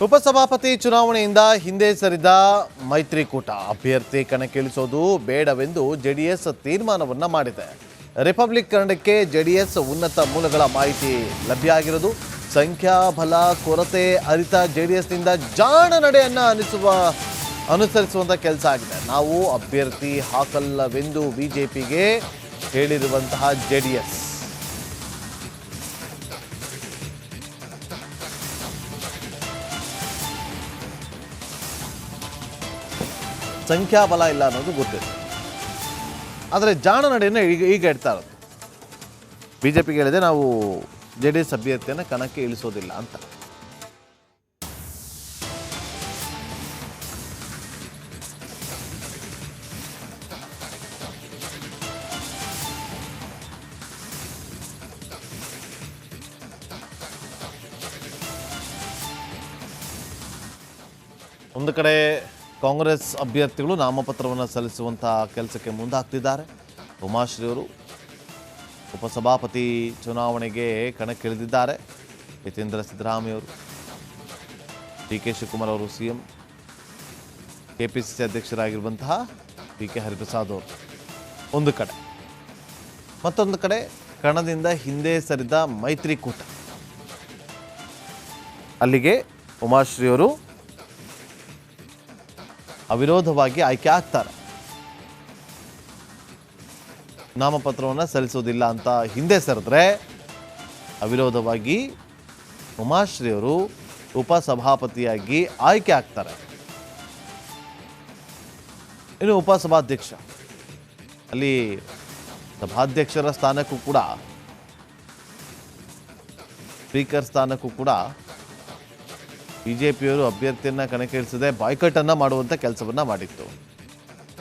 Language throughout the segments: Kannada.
ಉಪಸಭಾಪತಿ ಚುನಾವಣೆಯಿಂದ ಹಿಂದೆ ಸರಿದ ಮೈತ್ರಿಕೂಟ ಅಭ್ಯರ್ಥಿ ಕಣಕ್ಕಿಳಿಸೋದು ಬೇಡವೆಂದು ಜೆಡಿಎಸ್ ತೀರ್ಮಾನವನ್ನ ಮಾಡಿದೆ. ರಿಪಬ್ಲಿಕ್ ಕನ್ನಡಕ್ಕೆ ಜೆಡಿಎಸ್ ಉನ್ನತ ಮೂಲಗಳ ಮಾಹಿತಿ ಲಭ್ಯ ಆಗಿರೋದು. ಸಂಖ್ಯಾಬಲ ಕೊರತೆ ಅರಿತ ಜೆಡಿಎಸ್ನಿಂದ ಜಾಣ ನಡೆಯನ್ನ ಅನುಸರಿಸುವಂತ ಕೆಲಸ ಆಗಿದೆ. ನಾವು ಅಭ್ಯರ್ಥಿ ಹಾಕಲ್ಲವೆಂದು ಬಿಜೆಪಿಗೆ ಹೇಳಿರುವಂತಹ ಜೆಡಿಎಸ್ ಸಂಖ್ಯಾಬಲ ಇಲ್ಲ ಅನ್ನೋದು ಗೊತ್ತಿದೆ. ಆದರೆ ಜಾಣ ನಡೆಯನ್ನು ಈಗ ಇಡ್ತಾ ಇರೋದು. ಬಿಜೆಪಿಗೆ ಹೇಳಿದೆ ನಾವು ಜೆಡಿಎಸ್ ಅಭ್ಯರ್ಥಿಯನ್ನು ಕಣಕ್ಕೆ ಇಳಿಸೋದಿಲ್ಲ ಅಂತ. ಒಂದು ಕಡೆ ಕಾಂಗ್ರೆಸ್ ಅಭ್ಯರ್ಥಿಗಳು ನಾಮಪತ್ರವನ್ನು ಸಲ್ಲಿಸುವಂಥ ಕೆಲಸಕ್ಕೆ ಮುಂದಾಗ್ತಿದ್ದಾರೆ. ಉಮಾಶ್ರೀ ಅವರು ಉಪಸಭಾಪತಿ ಚುನಾವಣೆಗೆ ಕಣಕ್ಕಿಳಿದಿದ್ದಾರೆ. ಯತೀಂದ್ರ ಸಿದ್ದರಾಮಯ್ಯವರು, ಡಿ ಕೆ ಶಿವಕುಮಾರ್ ಅವರು ಸಿಎಂ, ಕೆಪಿಸಿಸಿ ಅಧ್ಯಕ್ಷರಾಗಿರುವಂತಹ ಡಿ ಕೆ ಹರಿಪ್ರಸಾದ್ ಅವರು ಒಂದು ಕಡೆ, ಮತ್ತೊಂದು ಕಡೆ ಕಣದಿಂದ ಹಿಂದೆ ಸರಿದ ಮೈತ್ರಿಕೂಟ. ಅಲ್ಲಿಗೆ ಉಮಾಶ್ರೀಯವರು ಅವಿರೋಧವಾಗಿ ಆಯ್ಕೆ ಆಗ್ತಾರೆ. ನಾಮಪತ್ರವನ್ನು ಸಲ್ಲಿಸೋದಿಲ್ಲ ಅಂತ ಹಿಂದೆ ಸರಿದ್ರೆ ಅವಿರೋಧವಾಗಿ ಉಮಾಶ್ರೀಯವರು ಉಪಸಭಾಪತಿಯಾಗಿ ಆಯ್ಕೆ ಆಗ್ತಾರೆ. ಇನ್ನು ಉಪಸಭಾಧ್ಯಕ್ಷ, ಅಲ್ಲಿ ಸಭಾಧ್ಯಕ್ಷರ ಸ್ಥಾನಕ್ಕೂ ಕೂಡ, ಸ್ಪೀಕರ್ ಸ್ಥಾನಕ್ಕೂ ಕೂಡ ಬಿಜೆಪಿಯವರು ಅಭ್ಯರ್ಥಿಯನ್ನು ಕಣಕ್ಕಿಳಿಸದೆ ಬಾಯ್ಕಟ್ ಅನ್ನು ಮಾಡುವಂಥ ಕೆಲಸವನ್ನ ಮಾಡಿತ್ತು.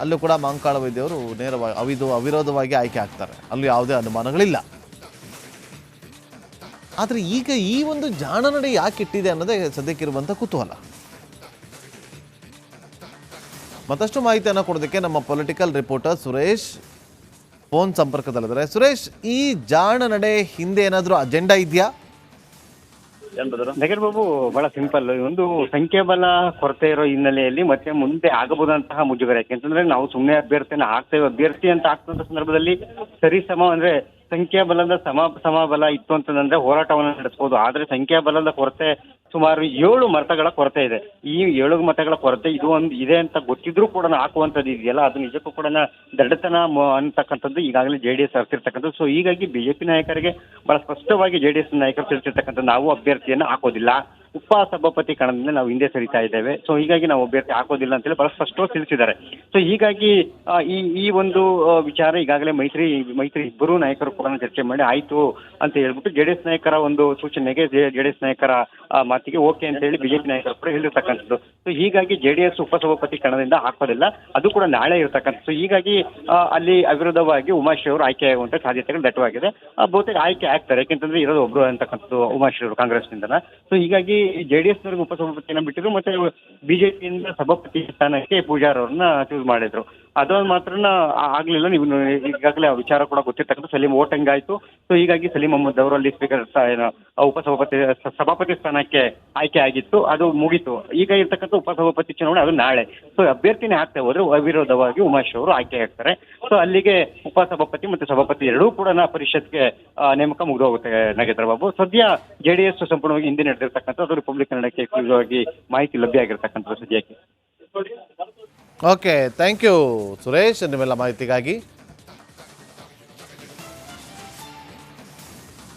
ಅಲ್ಲೂ ಕೂಡ ಮಾಂಕಾಳ ವೈದ್ಯವರು ನೇರವಾಗಿ ಅವಿರೋಧವಾಗಿ ಆಯ್ಕೆ ಆಗ್ತಾರೆ. ಅಲ್ಲೂ ಯಾವುದೇ ಅನುಮಾನಗಳಿಲ್ಲ. ಆದರೆ ಈಗ ಈ ಒಂದು ಜಾಣ ನಡೆ ಯಾಕೆ ಇಟ್ಟಿದೆ ಅನ್ನೋದೇ ಸದ್ಯಕ್ಕಿರುವಂಥ ಕುತೂಹಲ. ಮತ್ತಷ್ಟು ಮಾಹಿತಿಯನ್ನು ಕೊಡೋದಕ್ಕೆ ನಮ್ಮ ಪೊಲಿಟಿಕಲ್ ರಿಪೋರ್ಟರ್ ಸುರೇಶ್ ಫೋನ್ ಸಂಪರ್ಕದಲ್ಲಿದ್ದಾರೆ. ಸುರೇಶ್, ಈ ಜಾಣ ನಡೆ ಹಿಂದೆ ಏನಾದರೂ ಅಜೆಂಡಾ ಇದೆಯಾ? ನಗರ ಬಾಬು, ಬಹಳ ಸಿಂಪಲ್. ಒಂದು ಸಂಖ್ಯಾಬಲ ಕೊರತೆ ಇರೋ ಹಿನ್ನೆಲೆಯಲ್ಲಿ ಮತ್ತೆ ಮುಂದೆ ಆಗಬಹುದಂತಹ ಮುಜುಗರ. ಯಾಕೆಂತಂದ್ರೆ ನಾವು ಸುಮ್ಮನೆ ಅಭ್ಯರ್ಥಿನ ಹಾಕ್ತೇವೆ, ಅಭ್ಯರ್ಥಿ ಅಂತ ಹಾಕ್ತಂತ ಸಂದರ್ಭದಲ್ಲಿ ಸರಿಸಮ ಅಂದ್ರೆ ಸಂಖ್ಯಾಬಲದ ಸಮಬಲ ಇತ್ತು ಅಂತಂದ್ರೆ ಹೋರಾಟವನ್ನು ನಡೆಸಬಹುದು. ಆದ್ರೆ ಸಂಖ್ಯಾಬಲದ ಕೊರತೆ ಸುಮಾರು 7 ಮತಗಳ ಕೊರತೆ ಇದೆ. ಈ 7 ಮತಗಳ ಕೊರತೆ ಇದು ಒಂದು ಇದೆ ಅಂತ ಗೊತ್ತಿದ್ರೂ ಕೂಡ ಹಾಕುವಂಥದ್ದು ಇದೆಯಲ್ಲ, ಅದು ನಿಜಕ್ಕೂ ಕೂಡ ದಡ್ಡತನ ಅಂತಕ್ಕಂಥದ್ದು ಈಗಾಗಲೇ ಜೆಡಿಎಸ್ ಅರ್ತಿರ್ತಕ್ಕಂಥದ್ದು. ಸೊ ಹೀಗಾಗಿ ಬಿಜೆಪಿ ನಾಯಕರಿಗೆ ಬಹಳ ಸ್ಪಷ್ಟವಾಗಿ ಜೆಡಿಎಸ್ ನಾಯಕರು ತಿಳಿಸಿರ್ತಕ್ಕಂಥದ್ದು, ನಾವು ಅಭ್ಯರ್ಥಿಯನ್ನು ಹಾಕೋದಿಲ್ಲ, ಉಪಸಭಾಪತಿ ಕಣದಿಂದ ನಾವು ಹಿಂದೆ ಸರಿತಾ ಇದ್ದೇವೆ. ಸೊ ಹೀಗಾಗಿ ನಾವು ಅಭ್ಯರ್ಥಿ ಹಾಕೋದಿಲ್ಲ ಅಂತೇಳಿ ಬಹಳ ಸ್ಪಷ್ಟವಾಗಿ ತಿಳಿಸಿದ್ದಾರೆ. ಸೊ ಹೀಗಾಗಿ ಈ ಒಂದು ವಿಚಾರ ಈಗಾಗಲೇ ಮೈತ್ರಿ ಇಬ್ಬರು ನಾಯಕರು ಕೂಡ ಚರ್ಚೆ ಮಾಡಿ ಆಯ್ತು ಅಂತ ಹೇಳ್ಬಿಟ್ಟು ಜೆಡಿಎಸ್ ನಾಯಕರ ಒಂದು ಸೂಚನೆಗೆ, ಜೆಡಿಎಸ್ ನಾಯಕರ ಮಾತಿಗೆ ಓಕೆ ಅಂತ ಹೇಳಿ ಬಿಜೆಪಿ ನಾಯಕರು ಕೂಡ ಹೇಳಿರ್ತಕ್ಕಂಥದ್ದು. ಸೊ ಹೀಗಾಗಿ ಜೆಡಿಎಸ್ ಉಪಸಭಾಪತಿ ಕಣದಿಂದ ಹಾಕೋದಿಲ್ಲ, ಅದು ಕೂಡ ನಾಳೆ ಇರತಕ್ಕಂಥದ್ದು. ಸೊ ಹೀಗಾಗಿ ಅಲ್ಲಿ ಅವಿರೋಧವಾಗಿ ಉಮಾಶ್ರೀ ಅವರು ಆಯ್ಕೆ ಆಗುವಂತ ಸಾಧ್ಯತೆಗಳು ದಟ್ಟವಾಗಿದೆ. ಬಹುತೇಕ ಆಯ್ಕೆ ಆಗ್ತಾರೆ, ಯಾಕೆಂತಂದ್ರೆ ಇರೋದು ಒಬ್ರು ಅಂತಕ್ಕಂಥದ್ದು ಉಮಾಶ್ರೀ ಅವರು ಕಾಂಗ್ರೆಸ್ನಿಂದ. ಸೊ ಹೀಗಾಗಿ ಜೆಡಿಎಸ್ ನವರಿಗೆ ಉಪಸಭಾಪತಿಯನ್ನ ಬಿಟ್ಟಿದ್ರು, ಮತ್ತೆ ಬಿಜೆಪಿಯಿಂದ ಸಭಾಪತಿ ಸ್ಥಾನಕ್ಕೆ ಪೂಜಾರ್ ಅವ್ರನ್ನ ಚೂಸ್ ಮಾಡಿದ್ರು. ಅದೊಂದು ಮಾತ್ರನ ಆಗ್ಲಿಲ್ಲ. ನೀವು ಈಗಾಗಲೇ ಆ ವಿಚಾರ ಕೂಡ ಗೊತ್ತಿರ್ತಕ್ಕಂಥ ಸಲೀಂ ಓಟ್ ಹೆಂಗಾಯ್ತು. ಸೊ ಹೀಗಾಗಿ ಸಲೀಂ ಅಹಮದ್ ಅವರು ಅಲ್ಲಿ ಸ್ಪೀಕರ್ ಸಭಾಪತಿ ಸ್ಥಾನಕ್ಕೆ ಆಯ್ಕೆ ಆಗಿತ್ತು, ಅದು ಮುಗೀತು. ಈಗ ಇರ್ತಕ್ಕಂಥ ಉಪಸಭಾಪತಿ ಚುನಾವಣೆ ಅದು ನಾಳೆ. ಸೊ ಅಭ್ಯರ್ಥಿನೇ ಆಗ್ತಾ ಹೋದ್ರೆ ಅವಿರೋಧವಾಗಿ ಉಮಾಶ್ರೀ ಅವರು ಆಯ್ಕೆ ಆಗ್ತಾರೆ. ಸೊ ಅಲ್ಲಿಗೆ ಉಪಸಭಾಪತಿ ಮತ್ತೆ ಸಭಾಪತಿ ಎರಡೂ ಕೂಡ ಪರಿಷತ್ಗೆ ನೇಮಕ ಮುಗಿದೋಗುತ್ತೆ. ನಾಗೇಂದ್ರ ಬಾಬು, ಸದ್ಯ ಜೆಡಿಎಸ್ ಸಂಪೂರ್ಣವಾಗಿ ಹಿಂದೆ ನಡೆದಿರ್ತಕ್ಕಂಥ, ಅದು ರಿಪಬ್ಲಿಕ್ ಕನ್ನಡಕ್ಕೆ ಎಕ್ಸ್ಕ್ಲೂಸಿವ್ ಮಾಹಿತಿ ಲಭ್ಯ ಆಗಿರ್ತಕ್ಕಂಥದ್ದು ಸದ್ಯಕ್ಕೆ. ಓಕೆ, ಥ್ಯಾಂಕ್ ಯು ಸುರೇಶ್, ನಿಮ್ಮೆಲ್ಲ ಮಾಹಿತಿಗಾಗಿ.